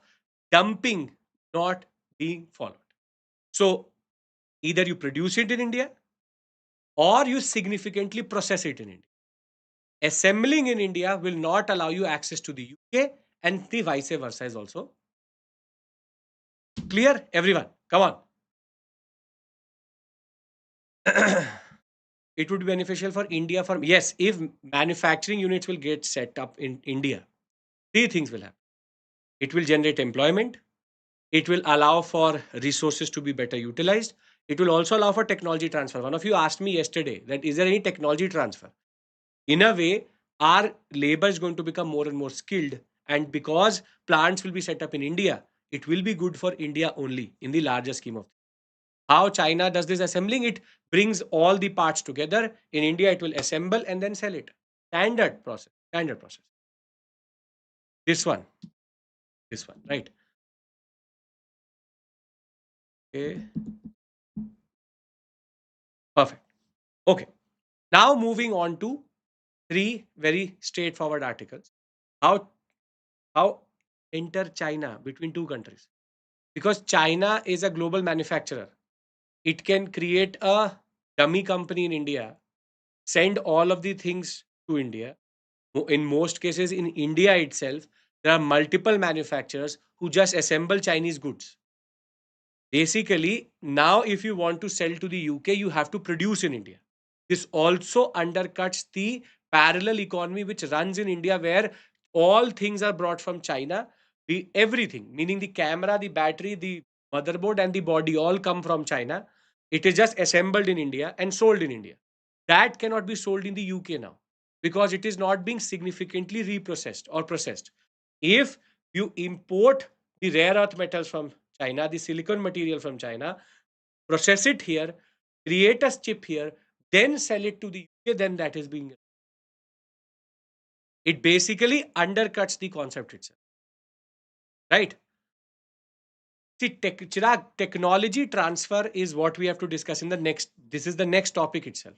Speaker 1: dumping not being followed. So either you produce it in India or you significantly process it in India. Assembling in India will not allow you access to the UK, and the vice versa is also clear. Everyone, come on. It would be beneficial for India. For yes, if manufacturing units will get set up in India, three things will happen. It will generate employment. It will allow for resources to be better utilized. It will also allow for technology transfer. One of you asked me yesterday that is there any technology transfer? In a way, our labor is going to become more and more skilled, and because plants will be set up in India, it will be good for India only in the larger scheme of how China does this assembling. It brings all the parts together. In India, it will assemble and then sell it. Standard process. This one, right? Okay, perfect. Okay, now moving on to three very straightforward articles. How enter China between two countries, because China is a global manufacturer. It can create a dummy company in India, send all of the things to India. In most cases, in India itself, there are multiple manufacturers who just assemble Chinese goods. Basically, now if you want to sell to the UK, you have to produce in India. This also undercuts the parallel economy which runs in India, where all things are brought from China. Everything, meaning the camera, the battery, the motherboard, and the body, all come from China. It is just assembled in India and sold in India. That cannot be sold in the UK now. because it is not being significantly reprocessed or processed. If you import the rare earth metals from China, the silicon material from China, process it here, create a chip here, then sell it to the UK, then that is being, it basically undercuts the concept itself, right? See, Chirag, technology transfer is what we have to discuss in the next. This is the next topic itself.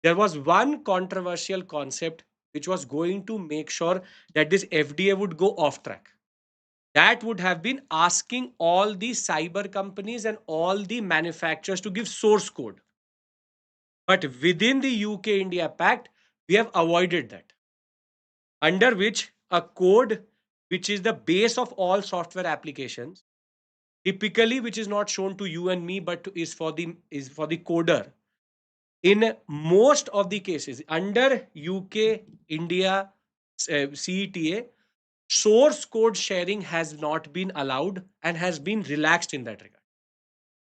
Speaker 1: There was one controversial concept which was going to make sure that this FDA would go off track. That would have been asking all the cyber companies and all the manufacturers to give source code. But within the UK India Pact, we have avoided that, under which a code which is the base of all software applications, typically which is not shown to you and me but is for the coder. In most of the cases under UK India CETA, source code sharing has not been allowed and has been relaxed in that regard.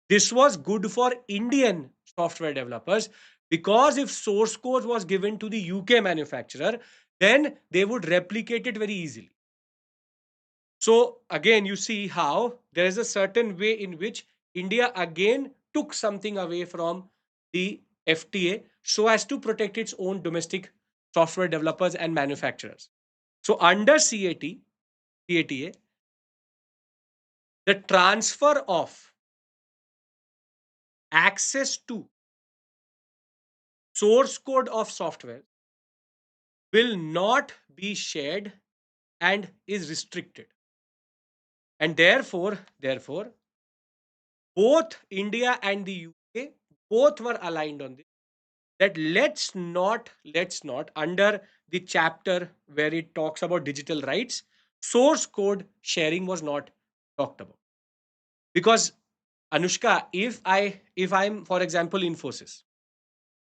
Speaker 1: This was good for Indian software developers, because if source code was given to the UK manufacturer, then they would replicate it very easily. So again, you see how there is a certain way in which India again took something away from the FTA so as to protect its own domestic software developers and manufacturers. So under CATA, the transfer of access to source code of software will not be shared and is restricted. And therefore, both India and the UK both were aligned on this, that let's not under the chapter where it talks about digital rights, source code sharing was not talked about. Because Anushka, if I'm for example Infosys,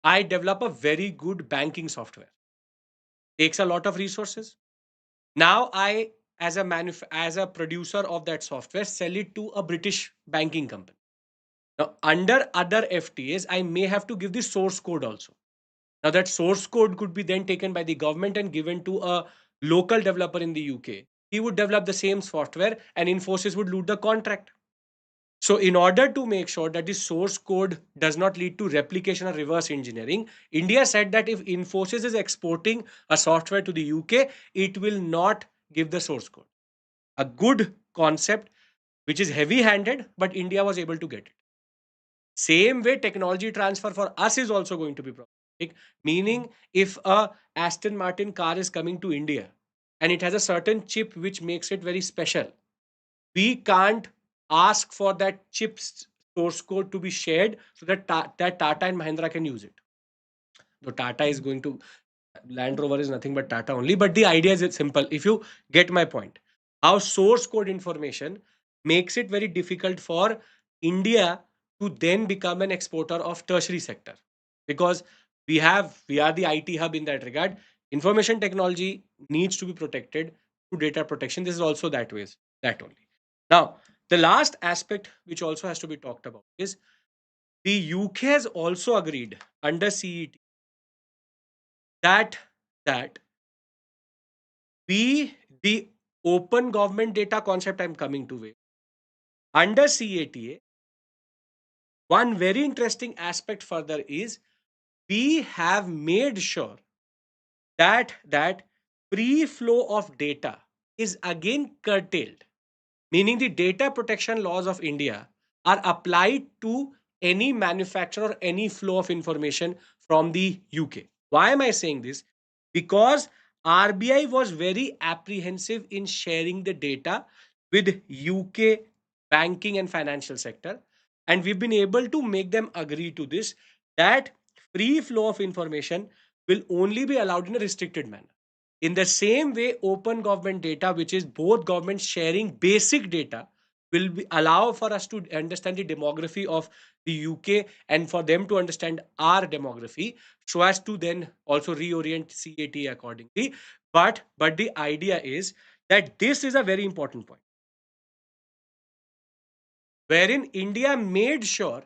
Speaker 1: I develop a very good banking software, takes a lot of resources. Now I, as a producer of that software, sell it to a British banking company. Now under other FTAs, I may have to give the source code also. Now that source code could be then taken by the government and given to a local developer in the UK. He would develop the same software and Infosys would loot the contract. So in order to make sure that the source code does not lead to replication or reverse engineering, India said that if Infosys is exporting a software to the UK, it will not give the source code. A good concept which is heavy handed, but India was able to get it. Same way, technology transfer for us is also going to be problematic. Meaning, if a Aston Martin car is coming to India and it has a certain chip which makes it very special, we can't ask for that chip's source code to be shared so that that Tata and Mahindra can use it. Though Tata is going to, Land Rover is nothing but Tata only. But the idea is it's simple. If you get my point, how source code information makes it very difficult for India to then become an exporter of tertiary sector, because we are the IT hub in that regard. Information technology needs to be protected through data protection. This is also that ways that only. Now, the last aspect which also has to be talked about is the UK has also agreed under CET that that we the open government data concept I'm coming to with under CATA. One very interesting aspect further is we have made sure that free flow of data is again curtailed, meaning the data protection laws of India are applied to any manufacturer or any flow of information from the UK. Why am I saying this? Because RBI was very apprehensive in sharing the data with UK banking and financial sector, and we've been able to make them agree to this, that free flow of information will only be allowed in a restricted manner. In the same way, open government data, which is both governments sharing basic data, will allow for us to understand the demography of the UK and for them to understand our demography, so as to then also reorient CAT accordingly. But the idea is that this is a very important point, wherein India made sure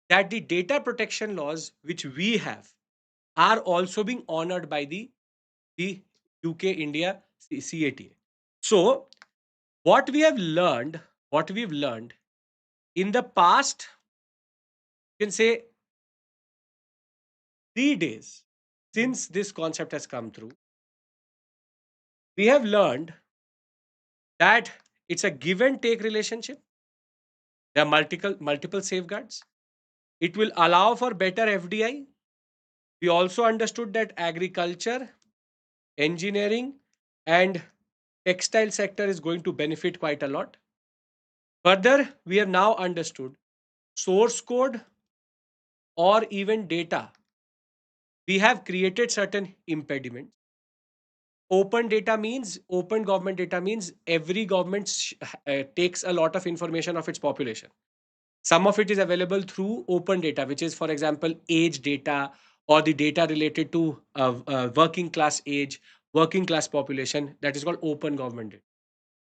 Speaker 1: that the data protection laws which we have are also being honored by the the UK India CATA. So, what we have learned, what we've learned in the past, you can say 3 days since this concept has come through, we have learned that it's a give and take relationship. There are multiple safeguards. It will allow for better FDI. We also understood that agriculture, engineering, and textile sector is going to benefit quite a lot. Further, we have now understood source code or even data. We have created certain impediments. Open government data means every government takes a lot of information of its population. Some of it is available through open data, which is, for example, age data or the data related to working class age, working class population. That is called open government data.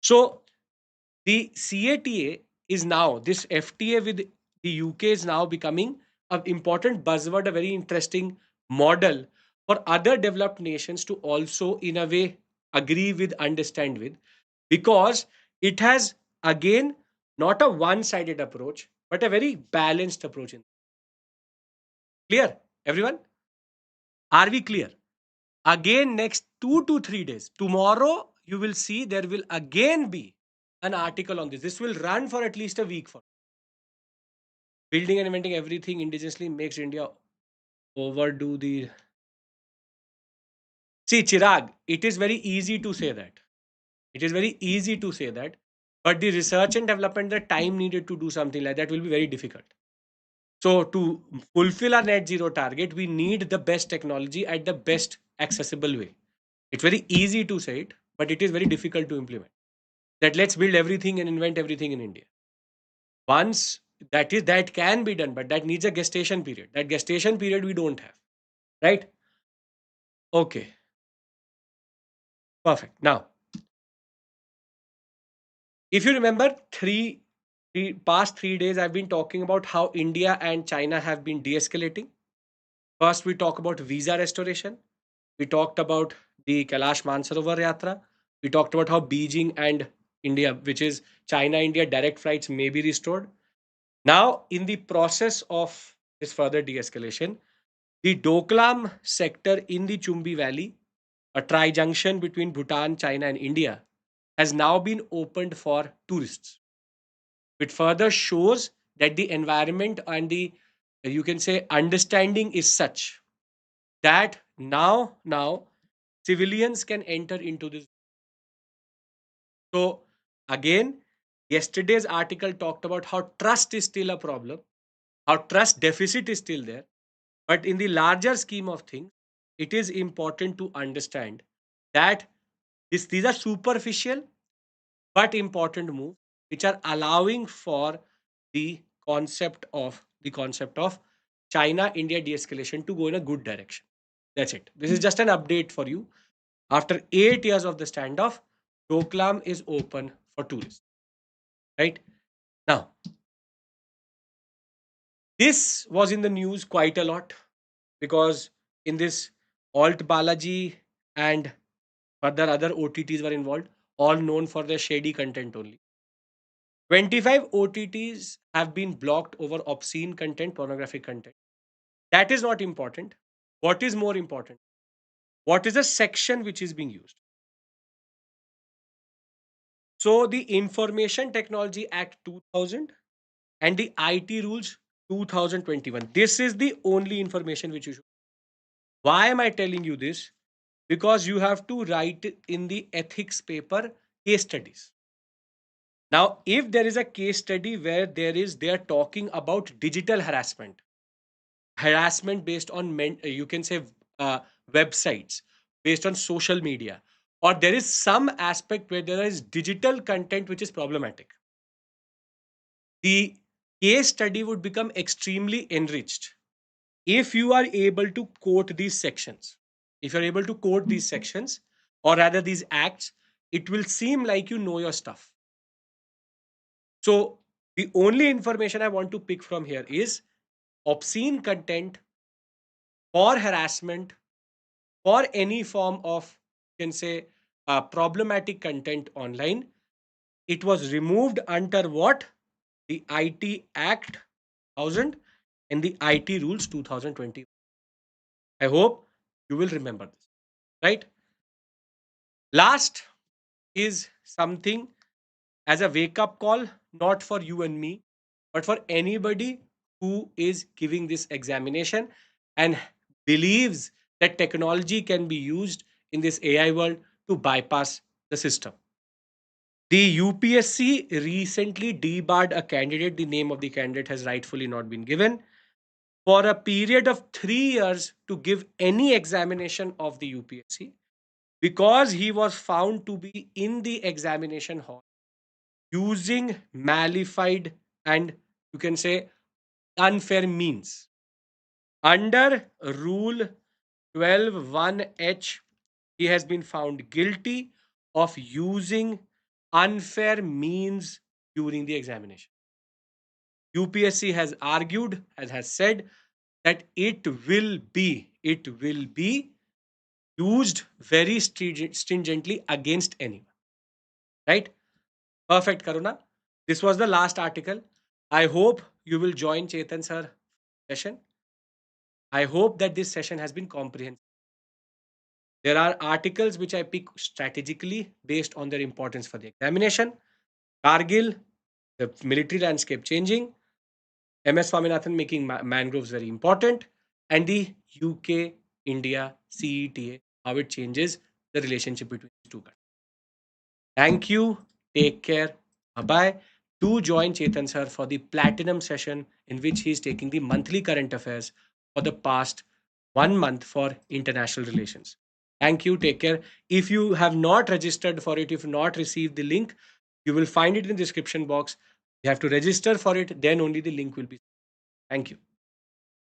Speaker 1: So the CATA is now, this FTA with the UK is now becoming an important buzzword, a very interesting model for other developed nations to also, in a way, agree with, understand with, because it has, again, not a one sided approach, but a very balanced approach. Clear, everyone? Are we clear? Again, next 2 to 3 days, tomorrow, you will see there will again be an article on this. This will run for at least a week. For building and inventing everything indigenously makes India overdo the. See, Chirag, it is very easy to say that. It is very easy to say that, but the research and development, the time needed to do something like that will be very difficult. So, to fulfill our net zero target, we need the best technology at the best accessible way. It's very easy to say it, but it is very difficult to implement. That let's build everything and invent everything in India. Once that can be done, but that needs a gestation period. That gestation period we don't have, right? Okay, perfect. Now, if you remember, three past 3 days, I've been talking about how India and China have been de-escalating. First, we talk about visa restoration. We talked about the Kailash Mansarovar Yatra. We talked about how Beijing and India, which is China India direct flights, may be restored. Now, in the process of this further de escalation, the Doklam sector in the Chumbi Valley, a tri junction between Bhutan, China, and India, has now been opened for tourists. It further shows that the environment and the, you can say, understanding is such that now civilians can enter into this. So again, yesterday's article talked about how trust is still a problem, how trust deficit is still there. But in the larger scheme of things, it is important to understand that these are superficial but important moves which are allowing for the concept of China India de-escalation to go in a good direction. That's it. This is just an update for you. After 8 years of the standoff, Doklam is open for tourists. Right now, this was in the news quite a lot because in this Alt Balaji and further other OTTs were involved, all known for their shady content only. 25 OTTs have been blocked over obscene content, pornographic content. That is not important. What is more important? What is the section which is being used? So, the Information Technology Act 2000 and the IT rules 2021. This is the only information which you should. Why am I telling you this? Because you have to write in the ethics paper case studies. Now, if there is a case study where they are talking about digital harassment based on you can say websites, based on social media, or there is some aspect where there is digital content which is problematic, the case study would become extremely enriched if you are able to quote these sections. If you're able to quote these sections, or rather these acts, it will seem like you know your stuff. So, the only information I want to pick from here is obscene content, for harassment, for any form of can say, problematic content online. It was removed under what? The IT Act 1000 and the IT Rules 2020. I hope you will remember this, right? Last is something as a wake up call, not for you and me, but for anybody who is giving this examination and believes that technology can be used in this AI world to bypass the system. The UPSC recently debarred a candidate. The name of the candidate has rightfully not been given for a period of 3 years to give any examination of the UPSC because he was found to be in the examination hall using malified and, you can say, unfair means. Under Rule 12(1)(h), he has been found guilty of using unfair means during the examination. UPSC has argued and has said that it will be used very stringently against anyone. Right? Perfect, Karuna. This was the last article. I hope you will join Chetan sir session. I hope that this session has been comprehensive. There are articles which I pick strategically based on their importance for the examination. Kargil, the military landscape changing, MS Swaminathan making mangroves very important, and the UK India CETA, how it changes the relationship between these two countries. Thank you. Take care. Bye bye. Do join Chetan sir for the platinum session in which he is taking the monthly current affairs for the past 1 month for international relations. Thank you. Take care. If you have not registered for it, if not received the link, you will find it in the description box. You have to register for it, then only the link will be. Thank you.